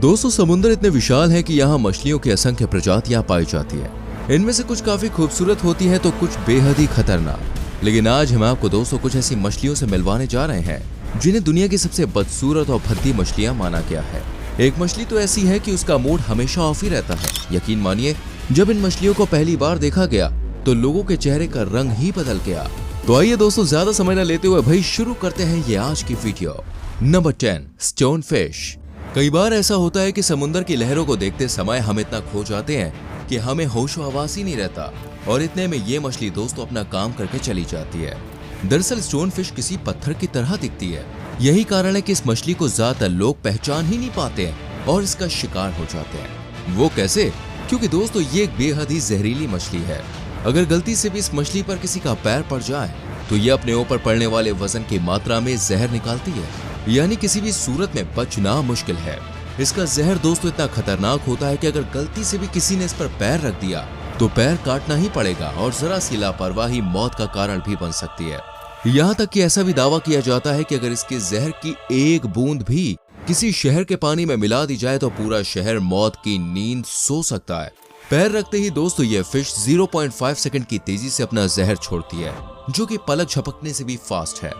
दोस्तों समुद्र इतने विशाल है कि यहाँ मछलियों की असंख्य प्रजातियां पाई जाती है। इनमें से कुछ काफी खूबसूरत होती है तो कुछ बेहद ही खतरनाक। लेकिन आज हम आपको दोस्तों कुछ ऐसी मछलियों से मिलवाने जा रहे हैं जिन्हें दुनिया की सबसे बदसूरत और भद्दी मछलियां माना गया है। एक मछली तो ऐसी है कि उसका मूड हमेशा ऑफ ही रहता है। यकीन मानिए, जब इन मछलियों को पहली बार देखा गया तो लोगों के चेहरे का रंग ही बदल गया। तो आइए दोस्तों ज्यादा समय न लेते हुए भाई शुरू करते हैं ये आज की वीडियो। Number 10, stone fish. कई बार ऐसा होता है कि समुद्र की लहरों को देखते समय हम इतना खो जाते हैं कि हमें होशो हवास ही नहीं रहता, और इतने में ये मछली दोस्तों अपना काम करके चली जाती है। दरअसल स्टोन फिश किसी पत्थर की तरह दिखती है। यही कारण है कि इस मछली को ज्यादातर लोग पहचान ही नहीं पाते हैं और इसका शिकार हो जाते हैं। वो कैसे? क्योंकि दोस्तों ये एक बेहद ही जहरीली मछली है। अगर गलती से भी इस मछली पर किसी का पैर पड़ जाए तो ये अपने ऊपर पड़ने वाले वजन की मात्रा में जहर निकालती है, यानी किसी भी सूरत में बचना मुश्किल है। इसका जहर दोस्तों इतना खतरनाक होता है कि अगर गलती से भी किसी ने इस पर पैर रख दिया तो पैर काटना ही पड़ेगा और जरा सी लापरवाही मौत का कारण भी बन सकती है। यहाँ तक कि ऐसा भी दावा किया जाता है कि अगर इसके जहर की एक बूंद भी किसी शहर के पानी में मिला दी जाए तो पूरा शहर मौत की नींद सो सकता है। पैर रखते ही दोस्तों ये फिश 0.5 सेकंड की तेजी से अपना जहर छोड़ती है, जो कि पलक झपकने से भी फास्ट है।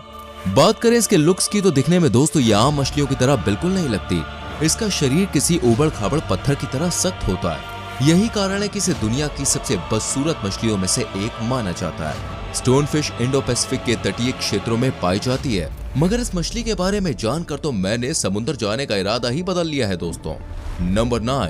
बात करें इसके लुक्स की तो दिखने में दोस्तों ये आम मछलियों की तरह बिल्कुल नहीं लगती। इसका शरीर किसी उबड़ खाबड़ पत्थर की तरह सख्त होता है। यही कारण है कि इसे दुनिया की सबसे बदसूरत मछलियों में से एक माना जाता है। स्टोन फिश इंडो पैसिफिक के तटीय क्षेत्रों में पाई जाती है, मगर इस मछली के बारे में जानकर तो मैंने समुद्र जाने का इरादा ही बदल लिया है दोस्तों। Number 9,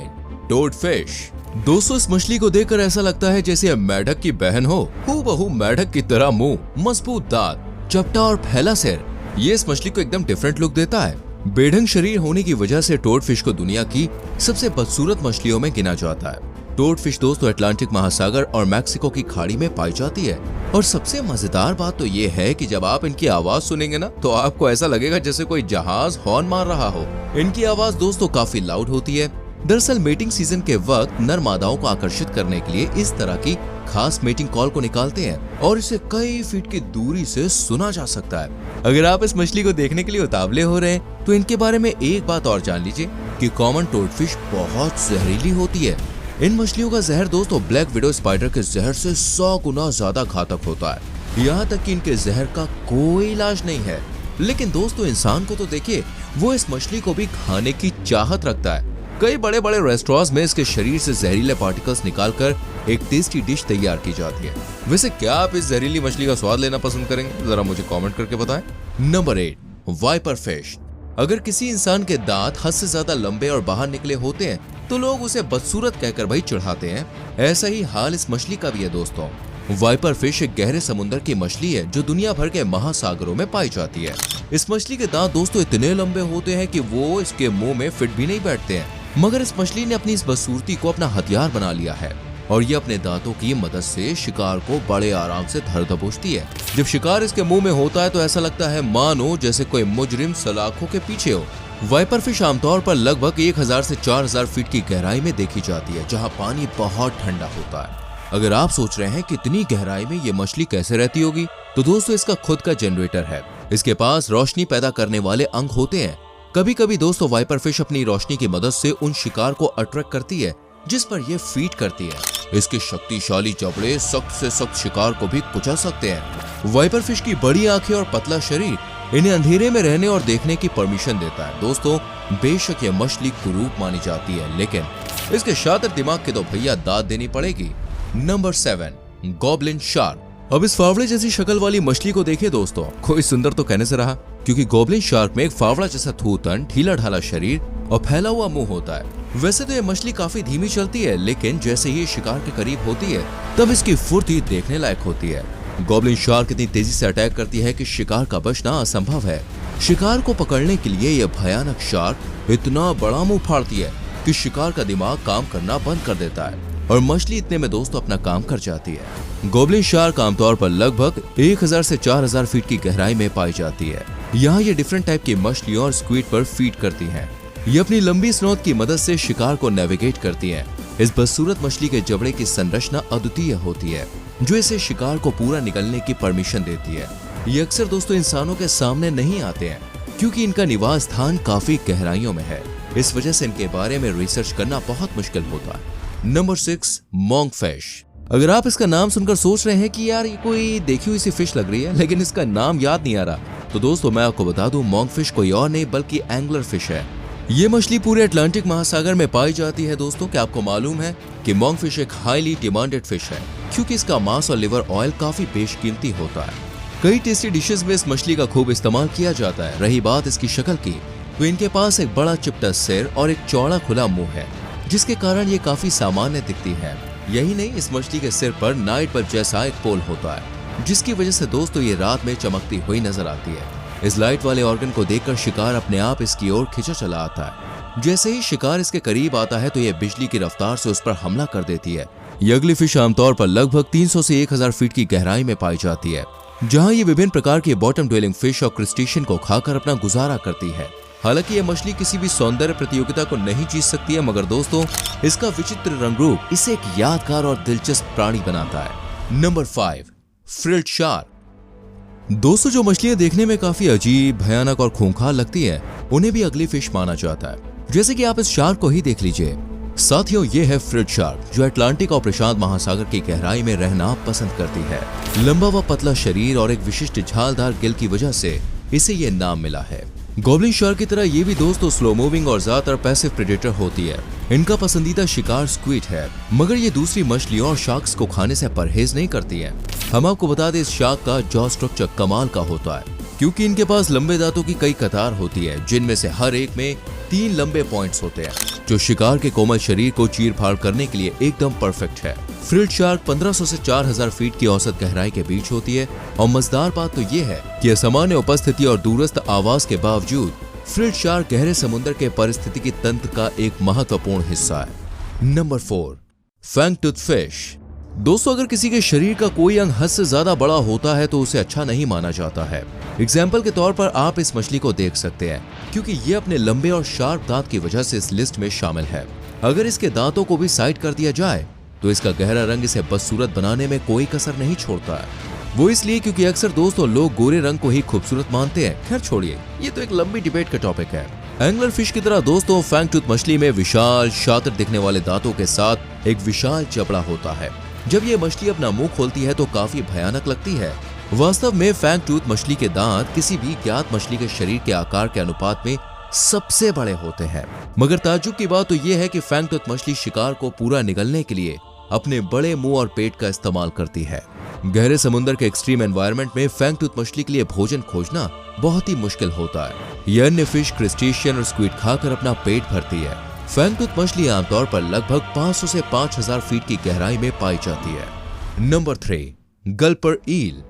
toad fish. दोस्तों इस मछली को देखकर ऐसा लगता है जैसे मेढक की बहन हो, हूबहू मेढक की तरह मुंह, मजबूत दांत, चपटा और फैला सिर। ये इस मछली को एकदम डिफरेंट लुक देता है। बेढंग शरीर होने की वजह से टोड फिश को दुनिया की सबसे बदसूरत मछलियों में गिना जाता है। टोड फिश दोस्तों अटलांटिक महासागर और मैक्सिको की खाड़ी में पाई जाती है। और सबसे मजेदार बात तो ये है कि जब आप इनकी आवाज सुनेंगे ना तो आपको ऐसा लगेगा जैसे कोई जहाज हॉर्न मार रहा हो। इनकी आवाज दोस्तों काफी लाउड होती है। दरअसल मेटिंग सीजन के वक्त नर मादाओं को आकर्षित करने के लिए इस तरह की खास मेटिंग कॉल को निकालते हैं और इसे कई फीट की दूरी से सुना जा सकता है। अगर आप इस मछली को देखने के लिए उतावले हो रहे हैं तो इनके बारे में एक बात और जान लीजिए कि कॉमन टोड फिश बहुत जहरीली होती है। इन मछलियों का जहर दोस्तों ब्लैक विडो स्पाइडर के जहर से 100 गुना ज्यादा घातक होता है। यहाँ तक कि इनके जहर का कोई इलाज नहीं है। लेकिन दोस्तों इंसान को तो देखिए, वो इस मछली को भी खाने की चाहत रखता है। कई बड़े बड़े रेस्टोरेंट्स में इसके शरीर से जहरीले पार्टिकल्स निकालकर एक टेस्टी डिश तैयार की जाती है। वैसे क्या आप इस जहरीली मछली का स्वाद लेना पसंद करेंगे? जरा मुझे कमेंट करके बताएं। Number 8, viper fish. अगर किसी इंसान के दांत हद से ज्यादा लंबे और बाहर निकले होते हैं तो लोग उसे बदसूरत कहकर भाई चिढ़ाते हैं। ऐसा ही हाल इस मछली का भी है दोस्तों। वाइपर फिश एक गहरे समुद्र की मछली है जो दुनिया भर के महासागरों में पाई जाती है। इस मछली के दांत दोस्तों इतने लंबे होते हैं कि वो इसके मुंह में फिट भी नहीं बैठते हैं, मगर इस मछली ने अपनी इस बदसूरती को अपना हथियार बना लिया है और ये अपने दांतों की मदद से शिकार को बड़े आराम से धर दबोचती है। जब शिकार इसके मुंह में होता है तो ऐसा लगता है मानो जैसे कोई मुजरिम सलाखों के पीछे हो। वाइपर फिश आमतौर पर लगभग 1000 से 4000 फीट की गहराई में देखी जाती है, जहां पानी बहुत ठंडा होता है। अगर आप सोच रहे हैं कि इतनी गहराई में ये मछली कैसे रहती होगी, तो दोस्तों इसका खुद का जनरेटर है। इसके पास रोशनी पैदा करने वाले अंग होते हैं। कभी कभी दोस्तों वाइपर फिश अपनी रोशनी की मदद से उन शिकार को अट्रैक्ट करती है जिस पर ये फीड करती है। इसके शक्तिशाली जबड़े सख्त से सख्त शिकार को भी कुचल सकते हैं। वाइपर फिश की बड़ी आंखें और पतला शरीर इन्हें अंधेरे में रहने और देखने की परमिशन देता है। दोस्तों बेशक ये मछली कुरूप मानी जाती है, लेकिन इसके शातिर दिमाग के तो भैया दाद देनी पड़ेगी। Number 7, goblin shark. अब इस फावड़े जैसी शक्ल वाली मछली को देखिए दोस्तों, कोई सुंदर तो कहने से रहा, क्योंकि गॉब्लिन शार्क में एक फावड़ा जैसा थूथन, ढीला ढाला शरीर और फैला हुआ मुंह होता है। वैसे तो ये मछली काफी धीमी चलती है, लेकिन जैसे ही शिकार के करीब होती है तब इसकी फुर्ती देखने लायक होती है। गॉब्लिन शार्क इतनी तेजी से अटैक करती है कि शिकार का बचना असंभव है। शिकार को पकड़ने के लिए यह भयानक शार्क इतना बड़ा मुंह फाड़ती है कि शिकार का दिमाग काम करना बंद कर देता है और मछली इतने में दोस्तों अपना काम कर जाती है। गॉब्लिन शार्क आमतौर पर लगभग 1000 से 4000 फीट की गहराई में पाई जाती है। यहाँ ये डिफरेंट टाइप की मछलियों और स्क्विड पर फीड करती हैं। ये अपनी लंबी स्नोत की मदद से शिकार को नेविगेट करती हैं। इस बदसूरत मछली के जबड़े की संरचना अद्वितीय होती है, जो इसे शिकार को पूरा निकलने की परमिशन देती है। ये अक्सर दोस्तों इंसानों के सामने नहीं आते हैं, क्योंकि इनका निवास स्थान काफी गहराइयों में है। इस वजह से इनके बारे में रिसर्च करना बहुत मुश्किल होता है। नंबर 6, मोंकफिश। अगर आप इसका नाम सुनकर सोच रहे हैं कि यार ये कोई देखी हुई सी फिश लग रही है, लेकिन इसका नाम याद नहीं आ रहा, तो दोस्तों मैं आपको बता दूं, मोंकफिश कोई और नहीं बल्कि एंगलर फिश है। ये मछली पूरे अटलांटिक महासागर में पाई जाती है। दोस्तों क्या आपको मालूम है कि मोंकफिश एक हाईली डिमांडेड फिश है, क्योंकि इसका मांस और लिवर ऑयल काफी बेशकीमती होता है। कई टेस्टी डिशेस में इस मछली का खूब इस्तेमाल किया जाता है। रही बात इसकी शक्ल की, तो इनके पास एक बड़ा चिपटा सिर और एक चौड़ा खुला मुंह है, जिसके कारण ये काफी सामान्य दिखती है। यही नहीं, इस मछली के सिर पर नाइट बल्ब जैसा एक पोल होता है, जिसकी वजह से दोस्तों ये रात में चमकती हुई नजर आती है। इस लाइट वाले ऑर्गन को देखकर शिकार अपने आप इसकी ओर खिंचा चला आता है। जैसे ही शिकार इसके करीब आता है तो ये बिजली की रफ्तार से उस पर हमला कर देती है। ये अगली फिश आमतौर पर लगभग 300 से 1000 फीट की गहराई में पाई जाती है, जहां ये विभिन्न प्रकार के बॉटम ड्वेलिंग फिश और क्रिस्टेशियन को खाकर अपना गुजारा करती है। हालांकि ये मछली किसी भी सौंदर्य प्रतियोगिता को नहीं जीत सकती है, मगर दोस्तों इसका विचित्र रंग रूप इसे एक यादगार और दिलचस्प प्राणी बनाता है। Number 5, frilled shark. दोस्तों जो मछलियां देखने में काफी अजीब, भयानक और खूंखार लगती है, उन्हें भी अगली फिश माना जाता है। जैसे कि आप इस शार्क को ही देख लीजिए। साथियों ये है फ्रिल्ड शार्क, जो अटलांटिक और प्रशांत महासागर की गहराई में रहना पसंद करती है। लंबा व पतला शरीर और एक विशिष्ट झालदार गिल की वजह से इसे ये नाम मिला है। गॉब्लिन शार्क की तरह ये भी दोस्तों स्लो मूविंग और ज्यादातर पैसिव प्रेडेटर होती है। इनका पसंदीदा शिकार स्क्विड है, मगर ये दूसरी मछलियों और शार्क्स को खाने से परहेज नहीं करती है। हम आपको बता दें, इस शार्क का जॉ स्ट्रक्चर कमाल का होता है, क्योंकि इनके पास लंबे दांतों की कई कतार होती है, जिनमें से हर एक में 3 लंबे पॉइंट्स होते हैं, जो शिकार के कोमल शरीर को चीर फाड़ करने के लिए एकदम परफेक्ट है। फ्रिल्ड शार्क 1500 से 4000 फीट की औसत गहराई के बीच होती है, और मजेदार बात तो ये है कि असामान्य उपस्थिति और दूरस्थ आवाज के बावजूद फ्रिल्ड शार्क गहरे समुद्र के पारिस्थितिकी तंत्र का एक महत्वपूर्ण हिस्सा है। Number 4, fang tooth fish. दोस्तों अगर किसी के शरीर का कोई अंग हद से ज्यादा बड़ा होता है तो उसे अच्छा नहीं माना जाता है। एग्जाम्पल के तौर पर आप इस मछली को देख सकते हैं, क्योंकि ये अपने लंबे और शार्प दांत की वजह से इस लिस्ट में शामिल है। अगर इसके दांतों को भी साइड कर दिया जाए तो इसका गहरा रंग इसे बदसूरत बनाने में कोई कसर नहीं छोड़ता है। वो इसलिए क्योंकि अक्सर दोस्तों लोग गोरे रंग को ही खूबसूरत मानते हैं। खैर छोड़िए, ये तो एक लंबी डिबेट का टॉपिक है। एंगलर फिश की तरह दोस्तों फैंग टूथ मछली में विशाल शातिर दिखने वाले दांतों के साथ एक विशाल जबड़ा होता है। जब ये मछली अपना मुंह खोलती है तो काफी भयानक लगती है। वास्तव में फैंग टूथ मछली के दांत किसी भी ज्ञात मछली के शरीर के आकार के अनुपात में सबसे बड़े होते हैं। मगर ताज्जुब की बात तो यह है कि फैंग टूथ मछली शिकार को पूरा निगलने के लिए अपने बड़े मुंह और पेट का इस्तेमाल करती है। गहरे समुद्र के एक्सट्रीम एनवायरनमेंट में फैंग टूथ मछली के लिए भोजन खोजना बहुत ही मुश्किल होता है। यह अन्य फिश, क्रिस्टेशियन और स्क्विड खाकर अपना पेट भरती है। फैंग टूथ मछली आमतौर पर लगभग 500 से 5000 फीट की गहराई में पाई जाती है। नंबर 3, गल्पर ईल।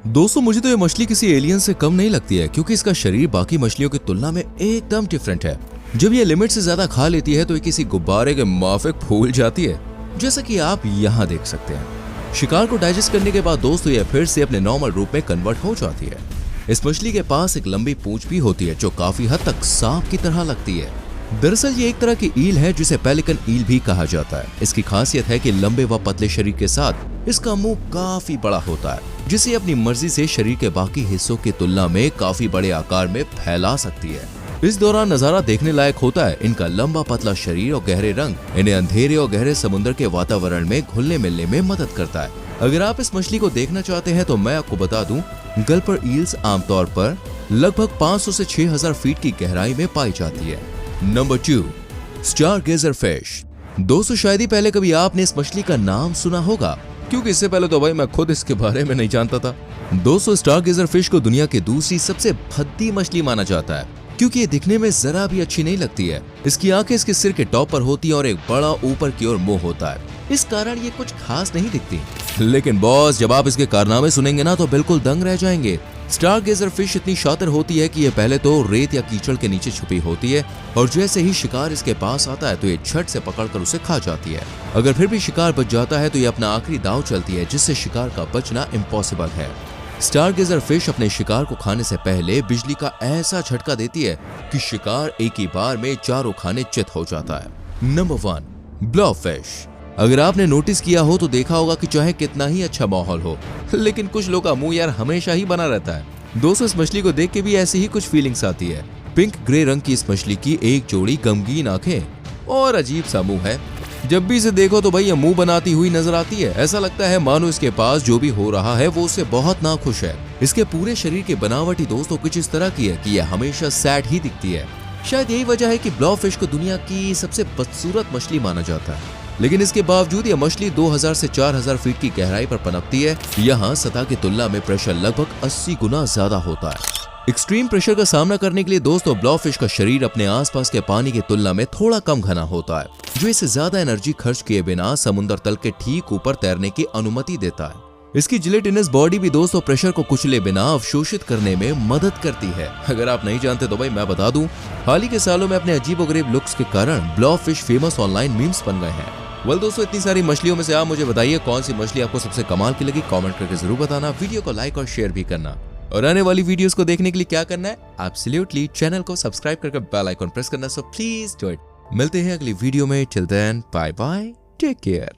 दोस्तों मुझे तो ये मछली किसी एलियन से कम नहीं लगती है, क्योंकि इसका शरीर बाकी मछलियों की तुलना में एकदम डिफरेंट है। जब ये लिमिट से ज्यादा खा लेती है तो ये किसी गुब्बारे के माफिक फूल जाती है, जैसा कि आप यहाँ देख सकते हैं। शिकार को डाइजेस्ट करने के बाद दोस्तों ये फिर से अपने नॉर्मल रूप में कन्वर्ट हो जाती है। इस मछली के पास एक लंबी पूंछ भी होती है, जो काफी हद तक सांप की तरह लगती है। दरअसल ये एक तरह की ईल है, जिसे पेलिकन ईल भी कहा जाता है। इसकी खासियत है कि लंबे व पतले शरीर के साथ इसका मुंह काफी बड़ा होता है, जिसे अपनी मर्जी से शरीर के बाकी हिस्सों की तुलना में काफी बड़े आकार में फैला सकती है। इस दौरान नजारा देखने लायक होता है। इनका लंबा पतला शरीर और गहरे रंग इन्हें अंधेरे और गहरे समुद्र के वातावरण में घुलने मिलने में मदद करता है। अगर आप इस मछली को देखना चाहते हैं तो मैं आपको बता दूं, गल्पर ईल्स आमतौर पर लगभग 500 से 6000 फीट की गहराई में पाई जाती है। Number 2, Stargazer fish. दोस्तों शायद ही पहले कभी आपने इस मछली का नाम सुना होगा, क्योंकि इससे पहले तो भाई मैं खुद इसके बारे में नहीं जानता था। दोस्तों स्टारगेजर फिश को दुनिया की दूसरी सबसे भद्दी मछली माना जाता है, क्योंकि ये दिखने में जरा भी अच्छी नहीं लगती है। इसकी आंखें इसके सिर के टॉप पर होती है और एक बड़ा ऊपर की ओर मुंह होता है। इस कारण ये कुछ खास नहीं दिखती। लेकिन बॉस जब आप इसके कारनामे सुनेंगे ना तो बिल्कुल दंग रह जाएंगे। स्टारगेजर फिश इतनी शातिर होती है कि ये पहले तो रेत या कीचड़ के नीचे छुपी होती है, और जैसे ही शिकार इसके पास आता है तो ये झट से पकड़कर उसे खा जाती है। अगर फिर भी शिकार बच जाता है तो ये अपना आखिरी दांव चलती है, जिससे शिकार का बचना इम्पॉसिबल है। स्टारगेजर फिश अपने शिकार को खाने से पहले बिजली का ऐसा झटका देती है कि शिकार एक ही बार में चारों खाने चित हो जाता है। नंबर 1, ब्लॉफिश। अगर आपने नोटिस किया हो तो देखा होगा कि चाहे कितना ही अच्छा माहौल हो, लेकिन कुछ लोगों का मुंह यार हमेशा ही बना रहता है। दोस्तों इस मछली को देख के भी ऐसी ही कुछ फीलिंग्स आती है। पिंक ग्रे रंग की इस मछली की एक जोड़ी गमगीन आंखें और अजीब सा मुंह है। जब भी इसे देखो तो भाई ये मुंह बनाती हुई नजर आती है। ऐसा लगता है मानो इसके पास जो भी हो रहा है वो उससे बहुत नाखुश है। इसके पूरे शरीर की बनावट ही दोस्तों कुछ इस तरह की है कि यह हमेशा सैड ही दिखती है। शायद यही वजह है कि ब्लॉफिश को दुनिया की सबसे बदसूरत मछली माना जाता है। लेकिन इसके बावजूद यह मछली 2000 से 4000 फीट की गहराई पर पनपती है। यहाँ सतह की तुलना में प्रेशर लगभग 80 गुना ज्यादा होता है। एक्सट्रीम प्रेशर का सामना करने के लिए दोस्तों ब्लॉफिश का शरीर अपने आसपास के पानी की तुलना में थोड़ा कम घना होता है, जो इसे ज्यादा एनर्जी खर्च किए बिना समुद्र तल के ठीक ऊपर तैरने की अनुमति देता है। इसकी जिलेटिनस बॉडी भी दोस्तों प्रेशर को कुचले बिना अवशोषित करने में मदद करती है। अगर आप नहीं जानते तो भाई मैं बता दूं, हाल ही के सालों में अपने अजीबोगरीब लुक्स के कारण ब्लॉफिश फेमस ऑनलाइन मीम्स बन गए हैं। वेल दोस्तों, इतनी सारी मछलियों में से आप मुझे बताइए कौन सी मछली आपको सबसे कमाल की लगी। कमेंट करके जरूर बताना, वीडियो को लाइक और शेयर भी करना। और आने वाली वीडियोस को देखने के लिए क्या करना है, एब्सोल्युटली चैनल को सब्सक्राइब करके बेल आइकन प्रेस करना। So please do it. मिलते हैं अगली वीडियो में। Till then bye bye, take care.